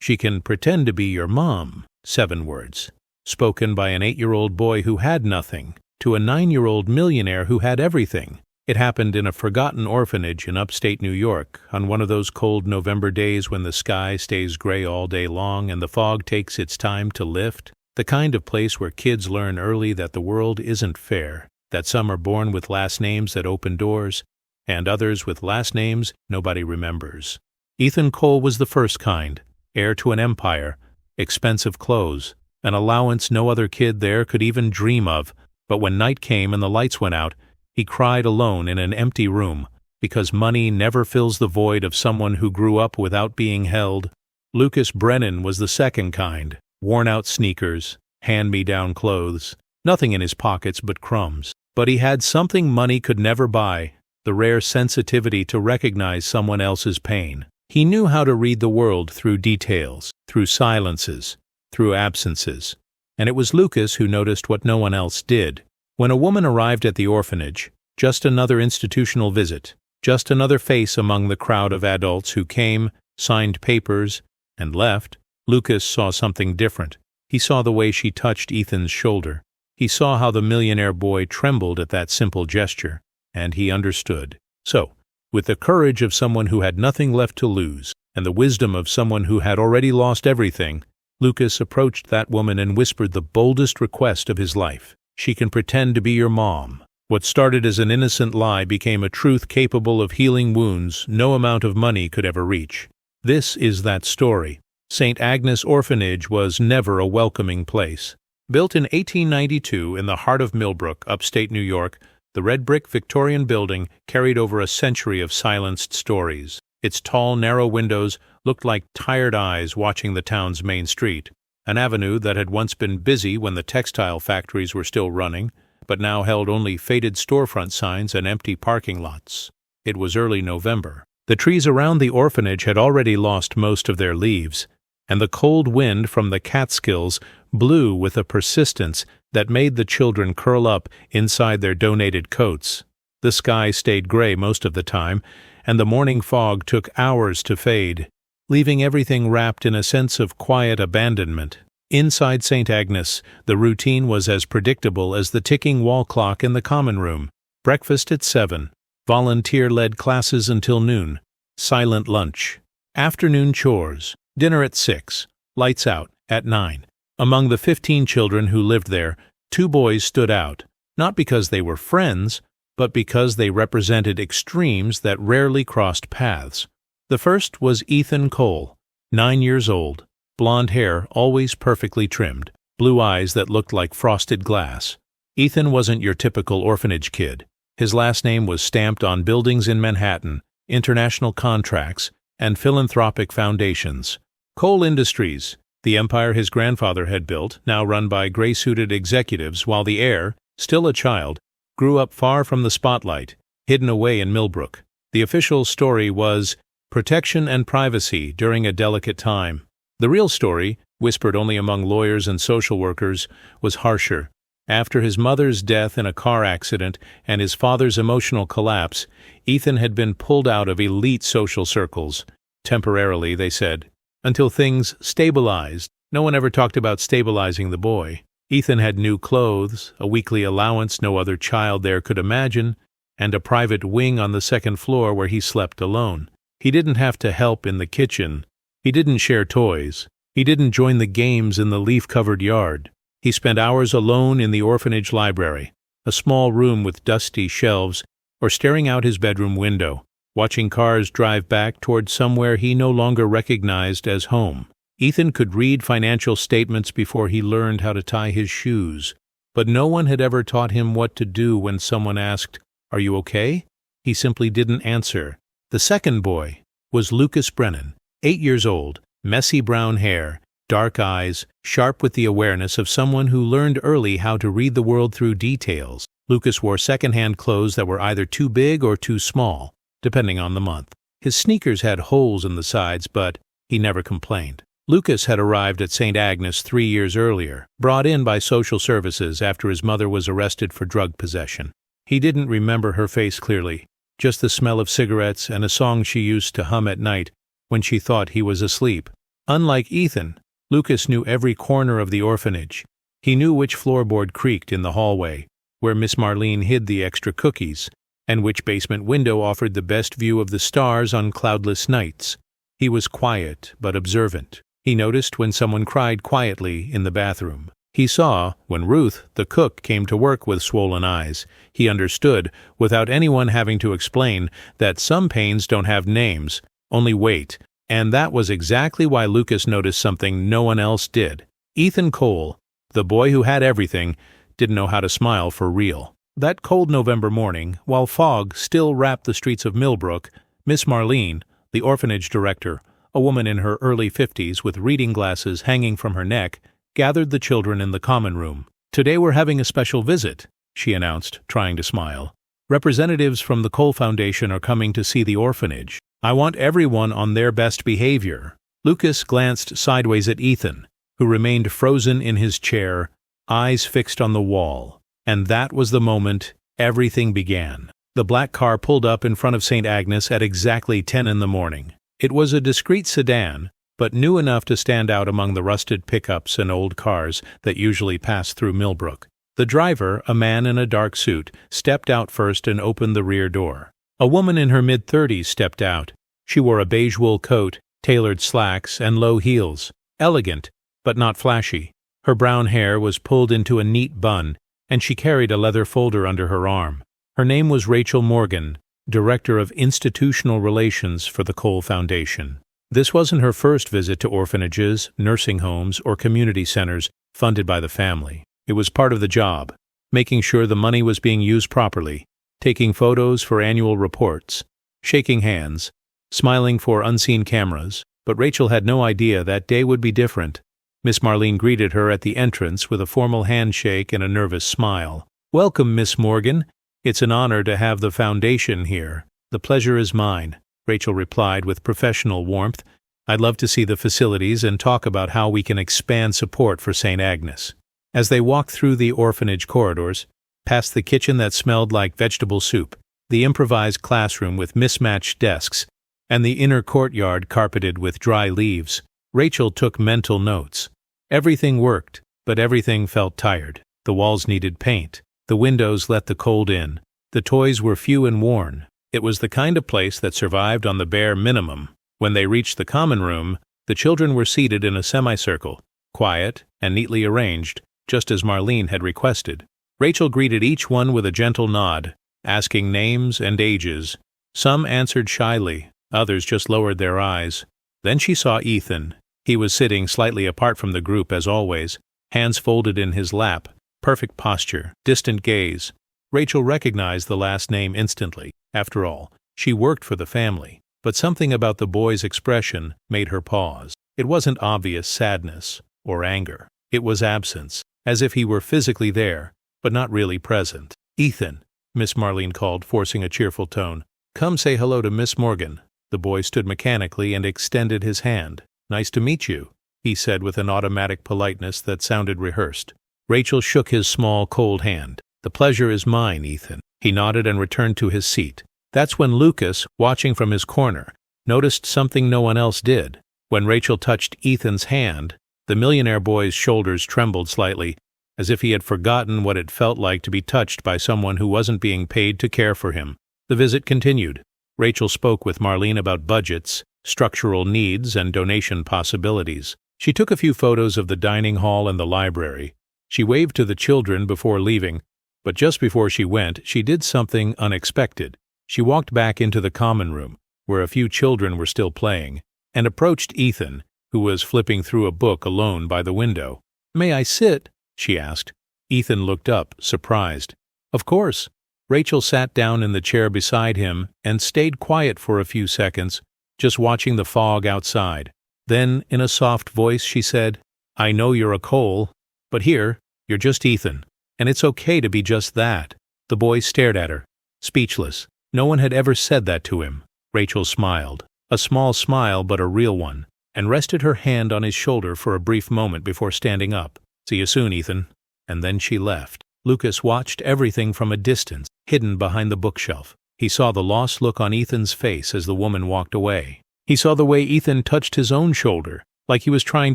She can pretend to be your mom. 7 words. Spoken by an 8-year-old boy who had nothing, to a 9-year-old millionaire who had everything. It happened in a forgotten orphanage in upstate New York, on one of those cold November days when the sky stays gray all day long and the fog takes its time to lift. The kind of place where kids learn early that the world isn't fair, that some are born with last names that open doors, and others with last names nobody remembers. Ethan Cole was the first kind, heir to an empire, expensive clothes, an allowance no other kid there could even dream of, but when night came and the lights went out, he cried alone in an empty room, because money never fills the void of someone who grew up without being held. Lucas Brennan was the second kind, worn-out sneakers, hand-me-down clothes, nothing in his pockets but crumbs. But he had something money could never buy, the rare sensitivity to recognize someone else's pain. He knew how to read the world through details, through silences, through absences. And it was Lucas who noticed what no one else did. When a woman arrived at the orphanage, just another institutional visit, just another face among the crowd of adults who came, signed papers, and left, Lucas saw something different. He saw the way she touched Ethan's shoulder. He saw how the millionaire boy trembled at that simple gesture, and he understood. So, with the courage of someone who had nothing left to lose, and the wisdom of someone who had already lost everything, Lucas approached that woman and whispered the boldest request of his life. She can pretend to be your mom. What started as an innocent lie became a truth capable of healing wounds no amount of money could ever reach. This is that story. St. Agnes Orphanage was never a welcoming place. Built in 1892 in the heart of Millbrook, upstate New York, the red brick Victorian building carried over a century of silenced stories. Its tall, narrow windows looked like tired eyes watching the town's main street, an avenue that had once been busy when the textile factories were still running, but now held only faded storefront signs and empty parking lots. It was early November. The trees around the orphanage had already lost most of their leaves, and the cold wind from the Catskills blew with a persistence that made the children curl up inside their donated coats. The sky stayed gray most of the time, and the morning fog took hours to fade, leaving everything wrapped in a sense of quiet abandonment. Inside St. Agnes, the routine was as predictable as the ticking wall clock in the common room. Breakfast at 7, volunteer-led classes until noon, silent lunch, afternoon chores, dinner at 6, lights out at 9. Among the 15 children who lived there, 2 boys stood out, not because they were friends, but because they represented extremes that rarely crossed paths. The first was Ethan Cole, 9 years old, blonde hair always perfectly trimmed, blue eyes that looked like frosted glass. Ethan wasn't your typical orphanage kid. His last name was stamped on buildings in Manhattan, international contracts, and philanthropic foundations. Cole Industries, the empire his grandfather had built, now run by gray-suited executives, while the heir, still a child, grew up far from the spotlight, hidden away in Millbrook. The official story was protection and privacy during a delicate time. The real story, whispered only among lawyers and social workers, was harsher. After his mother's death in a car accident and his father's emotional collapse, Ethan had been pulled out of elite social circles. Temporarily, they said, until things stabilized. No one ever talked about stabilizing the boy. Ethan had new clothes, a weekly allowance no other child there could imagine, and a private wing on the second floor where he slept alone. He didn't have to help in the kitchen. He didn't share toys. He didn't join the games in the leaf-covered yard. He spent hours alone in the orphanage library, a small room with dusty shelves, or staring out his bedroom window, watching cars drive back toward somewhere he no longer recognized as home. Ethan could read financial statements before he learned how to tie his shoes, but no one had ever taught him what to do when someone asked, "Are you okay?" He simply didn't answer. The second boy was Lucas Brennan, 8 years old, messy brown hair, dark eyes, sharp with the awareness of someone who learned early how to read the world through details. Lucas wore second-hand clothes that were either too big or too small, depending on the month. His sneakers had holes in the sides, but he never complained. Lucas had arrived at St. Agnes 3 years earlier, brought in by social services after his mother was arrested for drug possession. He didn't remember her face clearly, just the smell of cigarettes and a song she used to hum at night when she thought he was asleep. Unlike Ethan, Lucas knew every corner of the orphanage. He knew which floorboard creaked in the hallway, where Miss Marlene hid the extra cookies, and which basement window offered the best view of the stars on cloudless nights. He was quiet but observant. He noticed when someone cried quietly in the bathroom. He saw when Ruth, the cook, came to work with swollen eyes. He understood, without anyone having to explain, that some pains don't have names, only weight, and that was exactly why Lucas noticed something no one else did. Ethan Cole, the boy who had everything, didn't know how to smile for real. That cold November morning, while fog still wrapped the streets of Millbrook, Miss Marlene, the orphanage director, a woman in her early 50s with reading glasses hanging from her neck, gathered the children in the common room. "Today we're having a special visit," she announced, trying to smile. "Representatives from the Cole Foundation are coming to see the orphanage. I want everyone on their best behavior." Lucas glanced sideways at Ethan, who remained frozen in his chair, eyes fixed on the wall. And that was the moment everything began. The black car pulled up in front of St. Agnes at exactly 10 in the morning. It was a discreet sedan, but new enough to stand out among the rusted pickups and old cars that usually pass through Millbrook. The driver, a man in a dark suit, stepped out first and opened the rear door. A woman in her mid-30s stepped out. She wore a beige wool coat, tailored slacks, and low heels. Elegant, but not flashy. Her brown hair was pulled into a neat bun, and she carried a leather folder under her arm. Her name was Rachel Morgan, Director of Institutional Relations for the Cole Foundation. This wasn't her first visit to orphanages, nursing homes, or community centers funded by the family. It was part of the job, making sure the money was being used properly, taking photos for annual reports, shaking hands, smiling for unseen cameras. But Rachel had no idea that day would be different. Miss Marlene greeted her at the entrance with a formal handshake and a nervous smile. "Welcome, Miss Morgan. It's an honor to have the foundation here." "The pleasure is mine," Rachel replied with professional warmth. "I'd love to see the facilities and talk about how we can expand support for St. Agnes." As they walked through the orphanage corridors, past the kitchen that smelled like vegetable soup, the improvised classroom with mismatched desks, and the inner courtyard carpeted with dry leaves, Rachel took mental notes. Everything worked, but everything felt tired. The walls needed paint. The windows let the cold in. The toys were few and worn. It was the kind of place that survived on the bare minimum. When they reached the common room, the children were seated in a semicircle, quiet and neatly arranged, just as Marlene had requested. Rachel greeted each one with a gentle nod, asking names and ages. Some answered shyly, others just lowered their eyes. Then she saw Ethan. He was sitting slightly apart from the group as always, hands folded in his lap, perfect posture, distant gaze. Rachel recognized the last name instantly. After all, she worked for the family. But something about the boy's expression made her pause. It wasn't obvious sadness or anger. It was absence, as if he were physically there, but not really present. "Ethan," Miss Marlene called, forcing a cheerful tone. "Come say hello to Miss Morgan." The boy stood mechanically and extended his hand. "Nice to meet you," he said with an automatic politeness that sounded rehearsed. Rachel shook his small, cold hand. "The pleasure is mine, Ethan." He nodded and returned to his seat. That's when Lucas, watching from his corner, noticed something no one else did. When Rachel touched Ethan's hand, the millionaire boy's shoulders trembled slightly, as if he had forgotten what it felt like to be touched by someone who wasn't being paid to care for him. The visit continued. Rachel spoke with Marlene about budgets, structural needs, and donation possibilities. She took a few photos of the dining hall and the library. She waved to the children before leaving, but just before she went, she did something unexpected. She walked back into the common room, where a few children were still playing, and approached Ethan, who was flipping through a book alone by the window. "May I sit?" she asked. Ethan looked up, surprised. "Of course." Rachel sat down in the chair beside him and stayed quiet for a few seconds, just watching the fog outside. Then, in a soft voice, she said, "I know you're a Cole, but here, you're just Ethan, and it's okay to be just that." The boy stared at her, speechless. No one had ever said that to him. Rachel smiled, a small smile but a real one, and rested her hand on his shoulder for a brief moment before standing up. "See you soon, Ethan." And then she left. Lucas watched everything from a distance, hidden behind the bookshelf. He saw the lost look on Ethan's face as the woman walked away. He saw the way Ethan touched his own shoulder, like he was trying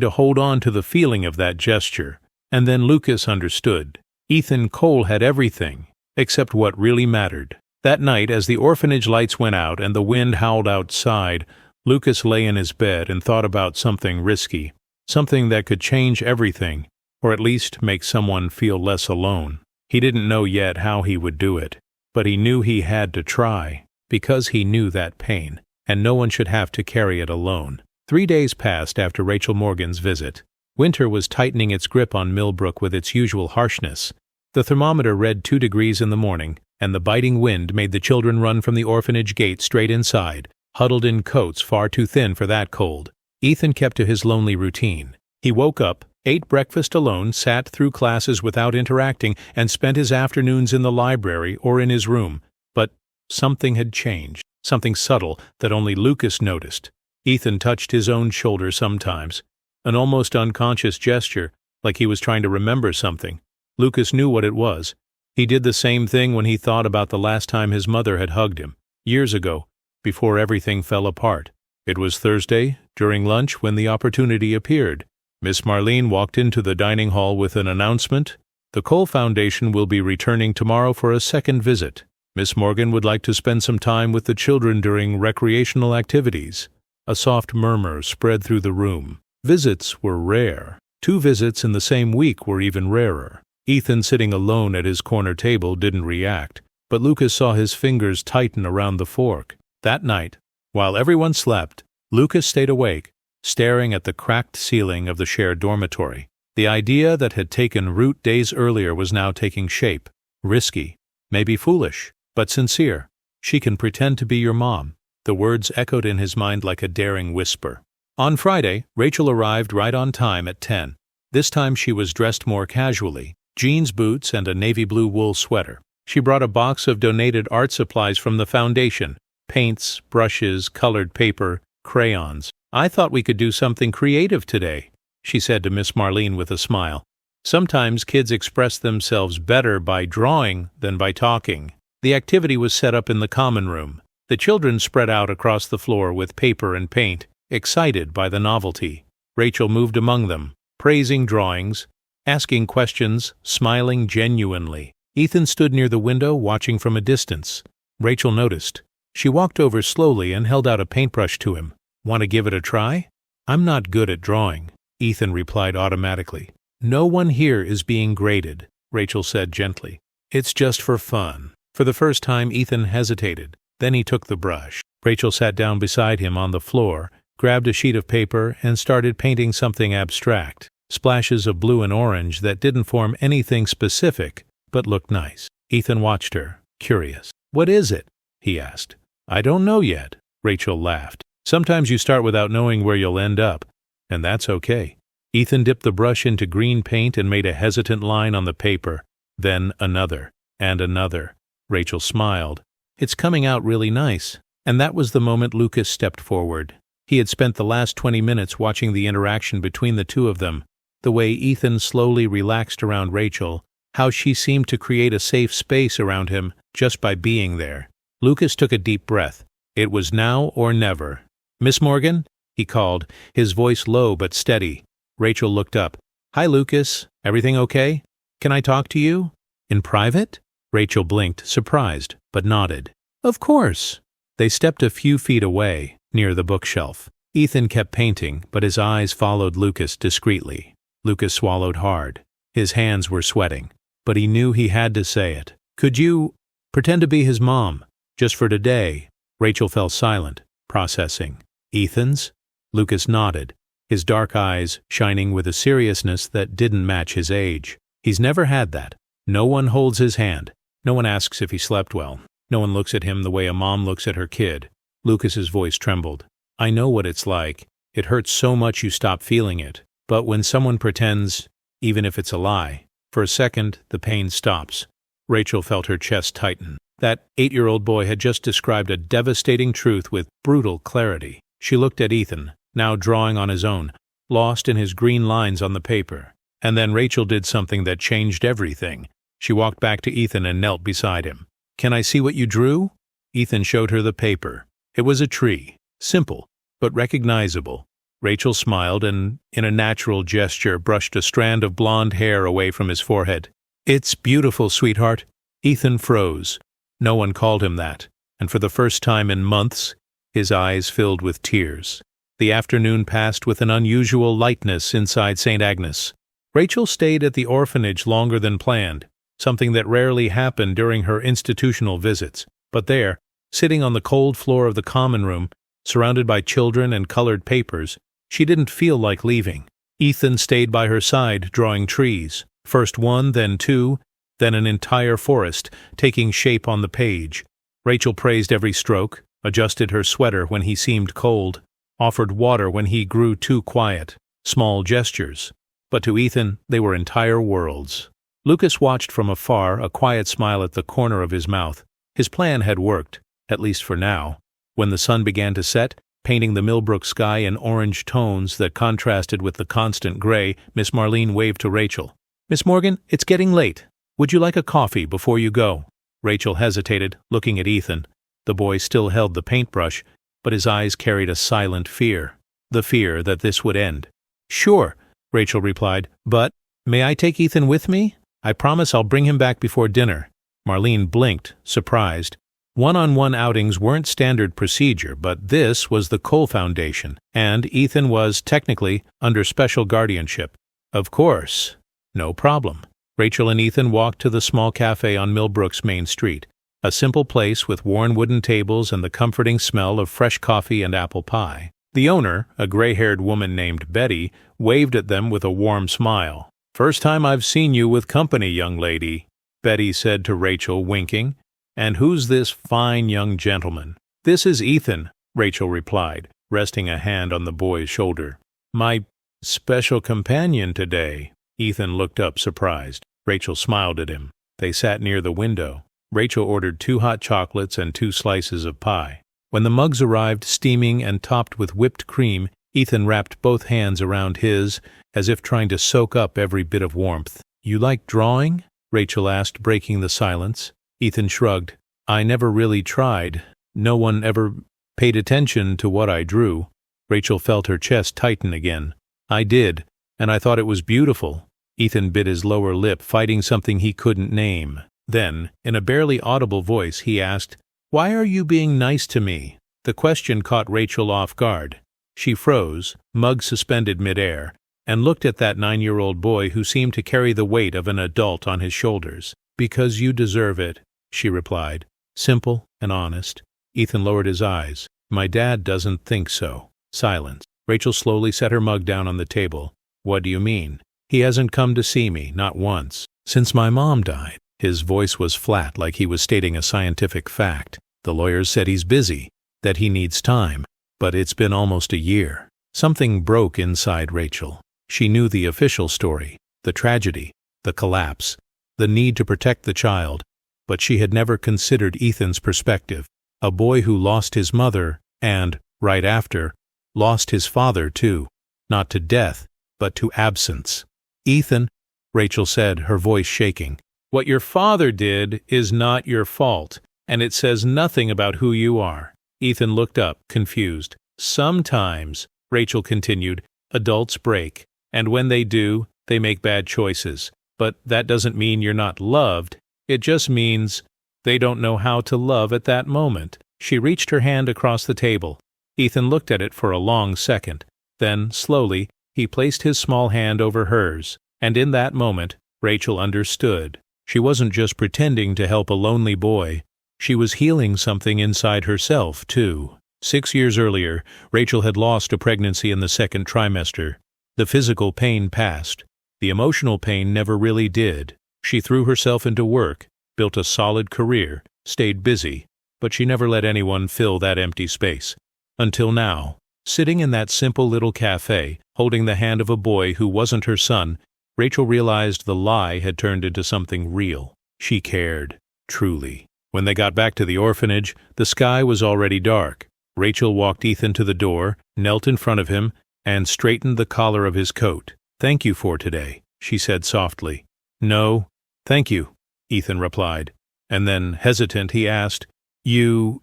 to hold on to the feeling of that gesture. And then Lucas understood. Ethan Cole had everything, except what really mattered. That night, as the orphanage lights went out and the wind howled outside, Lucas lay in his bed and thought about something risky, something that could change everything, or at least make someone feel less alone. He didn't know yet how he would do it, but he knew he had to try, because he knew that pain, and no one should have to carry it alone. 3 days passed after Rachel Morgan's visit. Winter was tightening its grip on Millbrook with its usual harshness. The thermometer read 2 degrees in the morning, and the biting wind made the children run from the orphanage gate straight inside, huddled in coats far too thin for that cold. Ethan kept to his lonely routine. He woke up, ate breakfast alone, sat through classes without interacting, and spent his afternoons in the library or in his room. But something had changed, something subtle that only Lucas noticed. Ethan touched his own shoulder sometimes, an almost unconscious gesture, like he was trying to remember something. Lucas knew what it was. He did the same thing when he thought about the last time his mother had hugged him, years ago, before everything fell apart. It was Thursday, during lunch, when the opportunity appeared. Miss Marlene walked into the dining hall with an announcement. The Cole Foundation will be returning tomorrow for a second visit. Miss Morgan would like to spend some time with the children during recreational activities. A soft murmur spread through the room. Visits were rare. 2 visits in the same week were even rarer. Ethan, sitting alone at his corner table, didn't react, but Lucas saw his fingers tighten around the fork. That night, while everyone slept, Lucas stayed awake, staring at the cracked ceiling of the shared dormitory. The idea that had taken root days earlier was now taking shape. Risky, maybe foolish, but sincere. She can pretend to be your mom. The words echoed in his mind like a daring whisper. On Friday, Rachel arrived right on time at 10. This time she was dressed more casually, jeans, boots, and a navy blue wool sweater. She brought a box of donated art supplies from the foundation: paints, brushes, colored paper, crayons. "I thought we could do something creative today," she said to Miss Marlene with a smile. Sometimes kids express themselves better by drawing than by talking. The activity was set up in the common room. The children spread out across the floor with paper and paint, excited by the novelty. Rachel moved among them, praising drawings, asking questions, smiling genuinely. Ethan stood near the window, watching from a distance. Rachel noticed. She walked over slowly and held out a paintbrush to him. "Want to give it a try?" "I'm not good at drawing," Ethan replied automatically. "No one here is being graded," Rachel said gently. "It's just for fun." For the first time, Ethan hesitated. Then he took the brush. Rachel sat down beside him on the floor, grabbed a sheet of paper, and started painting something abstract. Splashes of blue and orange that didn't form anything specific, but looked nice. Ethan watched her, curious. "What is it?" he asked. "I don't know yet," Rachel laughed. "Sometimes you start without knowing where you'll end up, and that's okay." Ethan dipped the brush into green paint and made a hesitant line on the paper, then another, and another. Rachel smiled. "It's coming out really nice." And that was the moment Lucas stepped forward. He had spent the last 20 minutes watching the interaction between the two of them, the way Ethan slowly relaxed around Rachel, how she seemed to create a safe space around him just by being there. Lucas took a deep breath. It was now or never. "Miss Morgan?" he called, his voice low but steady. Rachel looked up. "Hi, Lucas. Everything okay? Can I talk to you?" "In private?" Rachel blinked, surprised, but nodded. "Of course." They stepped a few feet away, near the bookshelf. Ethan kept painting, but his eyes followed Lucas discreetly. Lucas swallowed hard. His hands were sweating, but he knew he had to say it. "Could you pretend to be his mom, just for today?" Rachel fell silent, processing. "Ethan's?" Lucas nodded, his dark eyes shining with a seriousness that didn't match his age. He's never had that. No one holds his hand. No one asks if he slept well. No one looks at him the way a mom looks at her kid. Lucas's voice trembled. "I know what it's like. It hurts so much you stop feeling it. But when someone pretends, even if it's a lie, for a second the pain stops." Rachel felt her chest tighten. That 8-year-old boy had just described a devastating truth with brutal clarity. She looked at Ethan, now drawing on his own, lost in his green lines on the paper. And then Rachel did something that changed everything. She walked back to Ethan and knelt beside him. "Can I see what you drew?" Ethan showed her the paper. It was a tree, simple, but recognizable. Rachel smiled and, in a natural gesture, brushed a strand of blonde hair away from his forehead. "It's beautiful, sweetheart." Ethan froze. No one called him that, and for the first time in months, his eyes filled with tears. The afternoon passed with an unusual lightness inside St. Agnes. Rachel stayed at the orphanage longer than planned, something that rarely happened during her institutional visits. But there, sitting on the cold floor of the common room, surrounded by children and colored papers, she didn't feel like leaving. Ethan stayed by her side, drawing trees, first one, then two, then an entire forest, taking shape on the page. Rachel praised every stroke, adjusted her sweater when he seemed cold, offered water when he grew too quiet. Small gestures. But to Ethan, they were entire worlds. Lucas watched from afar, a quiet smile at the corner of his mouth. His plan had worked, at least for now. When the sun began to set, painting the Millbrook sky in orange tones that contrasted with the constant gray, Miss Marlene waved to Rachel. "Miss Morgan, it's getting late. Would you like a coffee before you go?" Rachel hesitated, looking at Ethan. The boy still held the paintbrush, but his eyes carried a silent fear. The fear that this would end. "Sure," Rachel replied, "but may I take Ethan with me? I promise I'll bring him back before dinner." Marlene blinked, surprised. One-on-one outings weren't standard procedure, but this was the Cole Foundation, and Ethan was, technically, under special guardianship. Of course. No problem. Rachel and Ethan walked to the small cafe on Millbrook's main street, a simple place with worn wooden tables and the comforting smell of fresh coffee and apple pie. The owner, a gray-haired woman named Betty, waved at them with a warm smile. "First time I've seen you with company, young lady," Betty said to Rachel, winking. "And who's this fine young gentleman?" "This is Ethan," Rachel replied, resting a hand on the boy's shoulder. "My special companion today." Ethan looked up, surprised. Rachel smiled at him. They sat near the window. Rachel ordered 2 hot chocolates and 2 slices of pie. When the mugs arrived, steaming and topped with whipped cream, Ethan wrapped both hands around his, as if trying to soak up every bit of warmth. "You like drawing?" Rachel asked, breaking the silence. Ethan shrugged. "I never really tried. No one ever paid attention to what I drew." Rachel felt her chest tighten again. "I did, and I thought it was beautiful." Ethan bit his lower lip, fighting something he couldn't name. Then, in a barely audible voice, he asked, "Why are you being nice to me?" The question caught Rachel off guard. She froze, mug suspended midair, and looked at that 9-year-old boy who seemed to carry the weight of an adult on his shoulders. "Because you deserve it," she replied, simple and honest. Ethan lowered his eyes. "My dad doesn't think so." Silence. Rachel slowly set her mug down on the table. "What do you mean?" "He hasn't come to see me, not once, since my mom died." His voice was flat, like he was stating a scientific fact. "The lawyers said he's busy, that he needs time, but it's been almost a year." Something broke inside Rachel. She knew the official story, the tragedy, the collapse, the need to protect the child, but she had never considered Ethan's perspective. A boy who lost his mother and, right after, lost his father too. Not to death, but to absence. "Ethan," Rachel said, her voice shaking, "what your father did is not your fault, and it says nothing about who you are." Ethan looked up, confused. "Sometimes," Rachel continued, "adults break, and when they do, they make bad choices. But that doesn't mean you're not loved. It just means they don't know how to love at that moment." She reached her hand across the table. Ethan looked at it for a long second. Then, slowly, he placed his small hand over hers, and in that moment, Rachel understood. She wasn't just pretending to help a lonely boy. She was healing something inside herself, too. 6 years earlier, Rachel had lost a pregnancy in the 2nd trimester. The physical pain passed. The emotional pain never really did. She threw herself into work, built a solid career, stayed busy, but she never let anyone fill that empty space. Until now, sitting in that simple little cafe, holding the hand of a boy who wasn't her son, Rachel realized the lie had turned into something real. She cared, truly. When they got back to the orphanage, the sky was already dark. Rachel walked Ethan to the door, knelt in front of him, and straightened the collar of his coat. "Thank you for today," she said softly. "No, thank you," Ethan replied. And then, hesitant, he asked, You're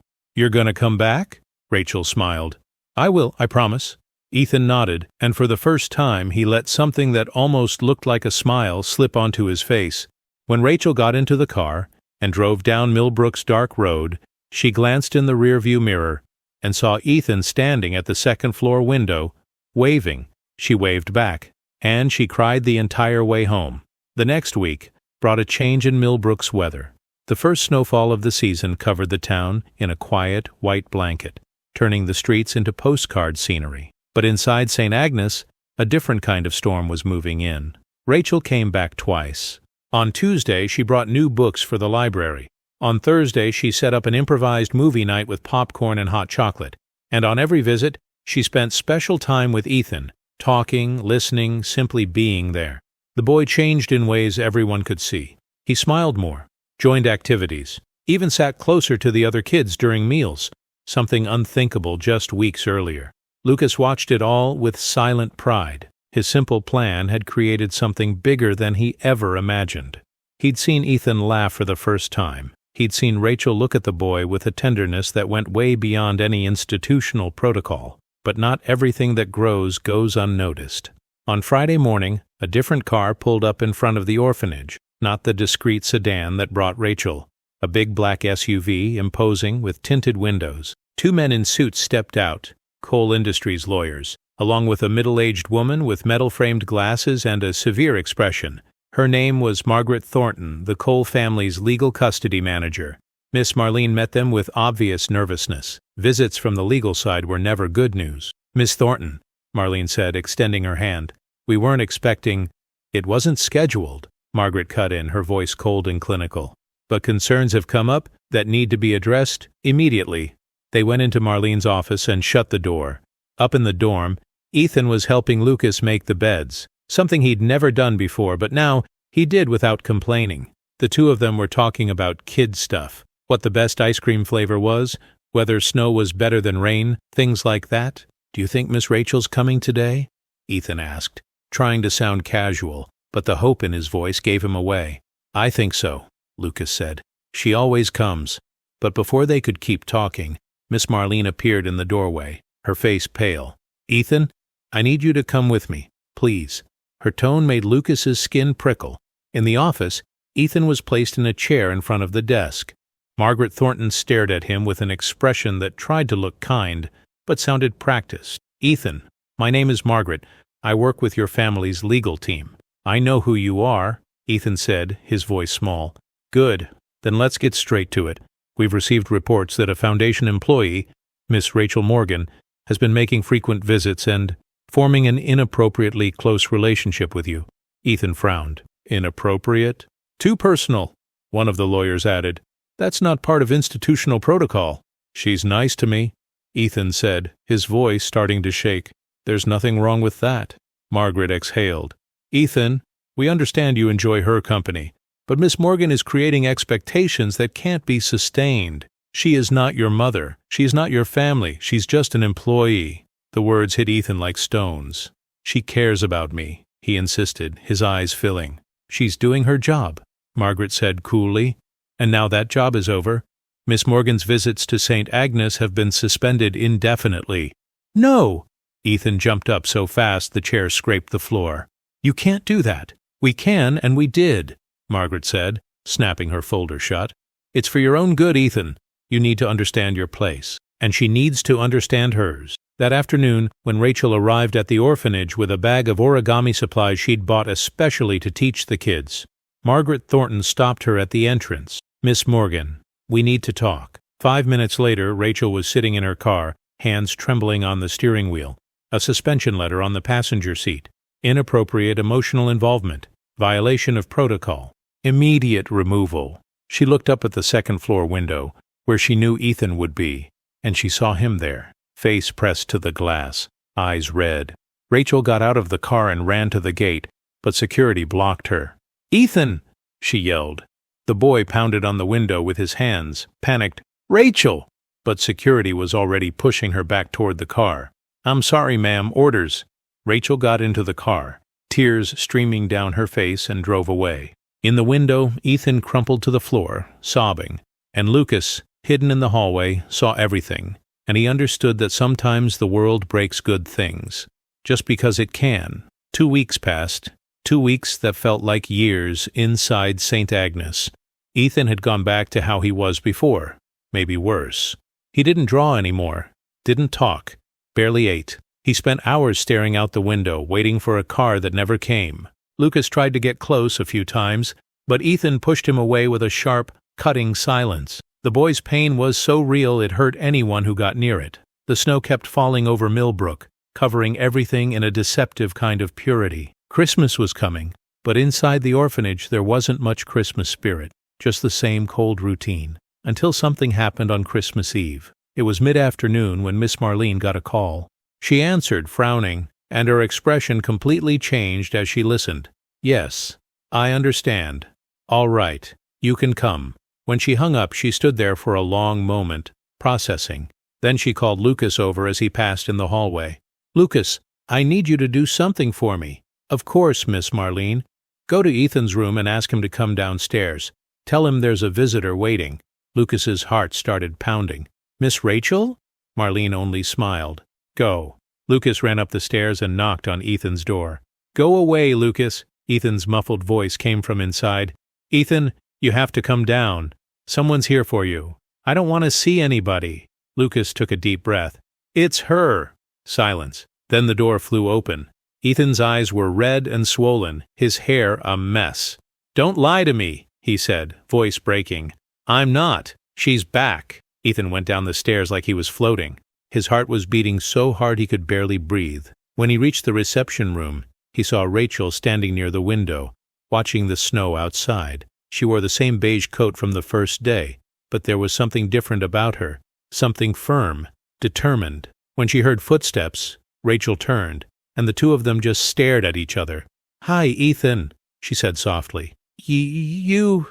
gonna come back?" Rachel smiled. "I will, I promise." Ethan nodded, and for the first time he let something that almost looked like a smile slip onto his face. When Rachel got into the car and drove down Millbrook's dark road, she glanced in the rearview mirror and saw Ethan standing at the second-floor window, waving. She waved back, and she cried the entire way home. The next week brought a change in Millbrook's weather. The first snowfall of the season covered the town in a quiet, white blanket, turning the streets into postcard scenery. But inside St. Agnes, a different kind of storm was moving in. Rachel came back twice. On Tuesday, she brought new books for the library. On Thursday, she set up an improvised movie night with popcorn and hot chocolate. And on every visit, she spent special time with Ethan, talking, listening, simply being there. The boy changed in ways everyone could see. He smiled more, joined activities, even sat closer to the other kids during meals, something unthinkable just weeks earlier. Lucas watched it all with silent pride. His simple plan had created something bigger than he ever imagined. He'd seen Ethan laugh for the first time. He'd seen Rachel look at the boy with a tenderness that went way beyond any institutional protocol. But not everything that grows goes unnoticed. On Friday morning, a different car pulled up in front of the orphanage, not the discreet sedan that brought Rachel. A big black SUV, imposing, with tinted windows. Two men in suits stepped out. Coal Industries lawyers, along with a middle-aged woman with metal-framed glasses and a severe expression. Her name was Margaret Thornton, the Cole family's legal custody manager. Miss Marlene met them with obvious nervousness. Visits from the legal side were never good news. "Miss Thornton," Marlene said, extending her hand. "We weren't expecting—" "It wasn't scheduled," Margaret cut in, her voice cold and clinical. "But concerns have come up that need to be addressed immediately." They went into Marlene's office and shut the door. Up in the dorm, Ethan was helping Lucas make the beds, something he'd never done before, but now he did without complaining. The two of them were talking about kid stuff, what the best ice cream flavor was, whether snow was better than rain, things like that. "Do you think Miss Rachel's coming today?" Ethan asked, trying to sound casual, but the hope in his voice gave him away. "I think so," Lucas said. "She always comes." But before they could keep talking, Miss Marlene appeared in the doorway, her face pale. "Ethan, I need you to come with me, please." Her tone made Lucas's skin prickle. In the office, Ethan was placed in a chair in front of the desk. Margaret Thornton stared at him with an expression that tried to look kind, but sounded practiced. "Ethan, my name is Margaret. I work with your family's legal team." "I know who you are," Ethan said, his voice small. "Good. Then let's get straight to it. We've received reports that a Foundation employee, Miss Rachel Morgan, has been making frequent visits and forming an inappropriately close relationship with you." Ethan frowned. "Inappropriate?" "Too personal," one of the lawyers added. "That's not part of institutional protocol." "She's nice to me," Ethan said, his voice starting to shake. "There's nothing wrong with that." Margaret exhaled. "Ethan, we understand you enjoy her company. But Miss Morgan is creating expectations that can't be sustained. She is not your mother. She is not your family. She's just an employee." The words hit Ethan like stones. "She cares about me," he insisted, his eyes filling. "She's doing her job," Margaret said coolly. "And now that job is over, Miss Morgan's visits to St. Agnes have been suspended indefinitely." "No!" Ethan jumped up so fast the chair scraped the floor. "You can't do that." "We can, and we did," Margaret said, snapping her folder shut. "It's for your own good, Ethan. You need to understand your place, and she needs to understand hers." That afternoon, when Rachel arrived at the orphanage with a bag of origami supplies she'd bought especially to teach the kids, Margaret Thornton stopped her at the entrance. "Miss Morgan, we need to talk." 5 minutes later, Rachel was sitting in her car, hands trembling on the steering wheel, a suspension letter on the passenger seat. Inappropriate emotional involvement, violation of protocol, immediate removal. She looked up at the second-floor window, where she knew Ethan would be, and she saw him there, face pressed to the glass, eyes red. Rachel got out of the car and ran to the gate, but security blocked her. "Ethan!" she yelled. The boy pounded on the window with his hands, panicked, "Rachel!" But security was already pushing her back toward the car. "I'm sorry, ma'am, orders." Rachel got into the car, tears streaming down her face, and drove away. In the window, Ethan crumpled to the floor, sobbing, and Lucas, hidden in the hallway, saw everything. and he understood that sometimes the world breaks good things, just because it can. 2 weeks passed, 2 weeks that felt like years inside St. Agnes. Ethan had gone back to how he was before, maybe worse. He didn't draw anymore, didn't talk, barely ate. He spent hours staring out the window, waiting for a car that never came. Lucas tried to get close a few times, but Ethan pushed him away with a sharp, cutting silence. The boy's pain was so real it hurt anyone who got near it. The snow kept falling over Millbrook, covering everything in a deceptive kind of purity. Christmas was coming, but inside the orphanage there wasn't much Christmas spirit, just the same cold routine, until something happened on Christmas Eve. It was mid-afternoon when Miss Marlene got a call. She answered, frowning, and her expression completely changed as she listened. "Yes, I understand. All right, you can come." When she hung up, she stood there for a long moment, processing. Then she called Lucas over as he passed in the hallway. "Lucas, I need you to do something for me." "Of course, Miss Marlene. Go to Ethan's room and ask him to come downstairs. Tell him there's a visitor waiting." Lucas's heart started pounding. "Miss Rachel?" Marlene only smiled. "Go." Lucas ran up the stairs and knocked on Ethan's door. "Go away, Lucas." Ethan's muffled voice came from inside. "Ethan, you have to come down. Someone's here for you." "I don't want to see anybody." Lucas took a deep breath. "It's her." Silence. Then the door flew open. Ethan's eyes were red and swollen, his hair a mess. "Don't lie to me," he said, voice breaking. "I'm not. She's back." Ethan went down the stairs like he was floating. His heart was beating so hard he could barely breathe. When he reached the reception room, he saw Rachel standing near the window, watching the snow outside. She wore the same beige coat from the first day, but there was something different about her, something firm, determined. When she heard footsteps, Rachel turned, and the two of them just stared at each other. "Hi, Ethan," she said softly. You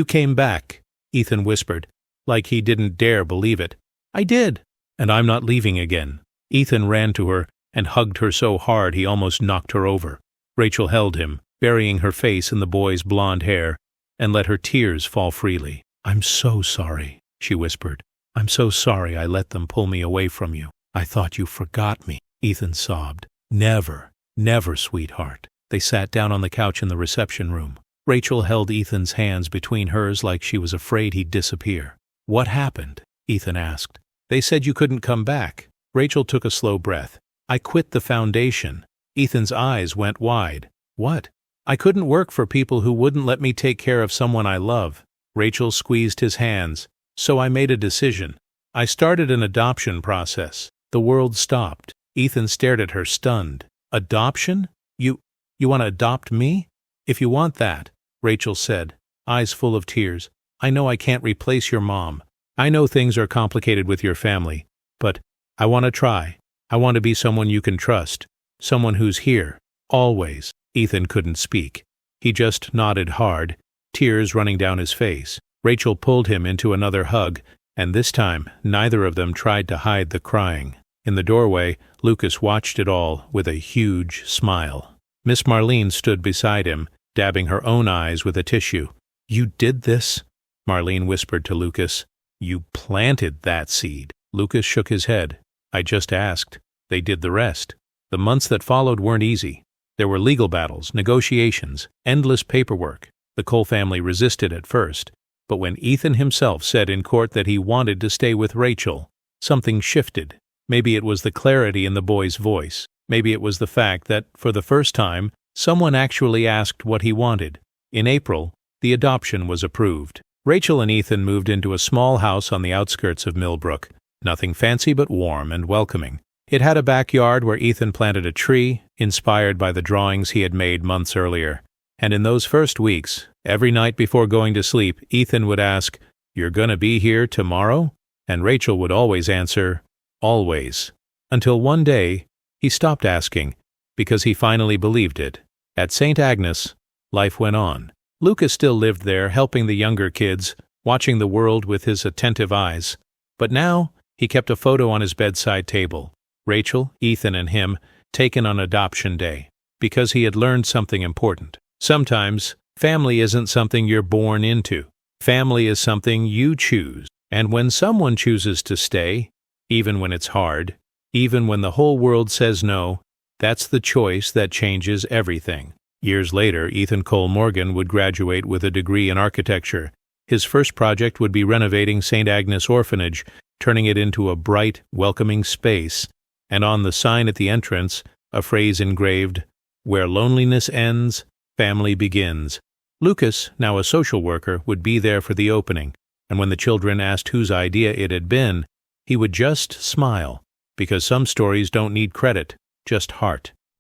came back," Ethan whispered, like he didn't dare believe it. "I did. And I'm not leaving again." Ethan ran to her and hugged her so hard he almost knocked her over. Rachel held him, burying her face in the boy's blonde hair, and let her tears fall freely. "I'm so sorry," she whispered. "I'm so sorry I let them pull me away from you. I thought you forgot me," Ethan sobbed. "Never, never, sweetheart." They sat down on the couch in the reception room. Rachel held Ethan's hands between hers like she was afraid he'd disappear. "What happened?" Ethan asked. "They said you couldn't come back." Rachel took a slow breath. "I quit the foundation." Ethan's eyes went wide. "What?" "I couldn't work for people who wouldn't let me take care of someone I love." Rachel squeezed his hands. "So I made a decision. I started an adoption process." The world stopped. Ethan stared at her, stunned. "Adoption? You want to adopt me?" "If you want that," Rachel said, eyes full of tears, "I know I can't replace your mom. I know things are complicated with your family, but I want to try. I want to be someone you can trust, someone who's here, always." Ethan couldn't speak. He just nodded hard, tears running down his face. Rachel pulled him into another hug, and this time neither of them tried to hide the crying. In the doorway, Lucas watched it all with a huge smile. Miss Marlene stood beside him, dabbing her own eyes with a tissue. "You did this?" Marlene whispered to Lucas. "You planted that seed." Lucas shook his head. "I just asked. They did the rest." The months that followed weren't easy. There were legal battles, negotiations, endless paperwork. The Cole family resisted at first, but when Ethan himself said in court that he wanted to stay with Rachel, something shifted. Maybe it was the clarity in the boy's voice. Maybe it was the fact that, for the first time, someone actually asked what he wanted. In April, the adoption was approved. Rachel and Ethan moved into a small house on the outskirts of Millbrook. Nothing fancy but warm and welcoming. It had a backyard where Ethan planted a tree, inspired by the drawings he had made months earlier. And in those first weeks, every night before going to sleep, Ethan would ask, "You're gonna be here tomorrow?" And Rachel would always answer, "Always." Until one day, he stopped asking, because he finally believed it. At St. Agnes, life went on. Lucas still lived there, helping the younger kids, watching the world with his attentive eyes. But now, he kept a photo on his bedside table. Rachel, Ethan, and him, taken on adoption day, because he had learned something important. Sometimes, family isn't something you're born into. Family is something you choose. And when someone chooses to stay, Even when it's hard, even when the whole world says no, that's the choice that changes everything. Years later, Ethan Cole Morgan would graduate with a degree in architecture. His first project would be renovating St. Agnes Orphanage, turning it into a bright, welcoming space, and on the sign at the entrance, a phrase engraved, "Where loneliness ends, family begins." Lucas, now a social worker, would be there for the opening, and when the children asked whose idea it had been, he would just smile, because some stories don't need credit, just heart.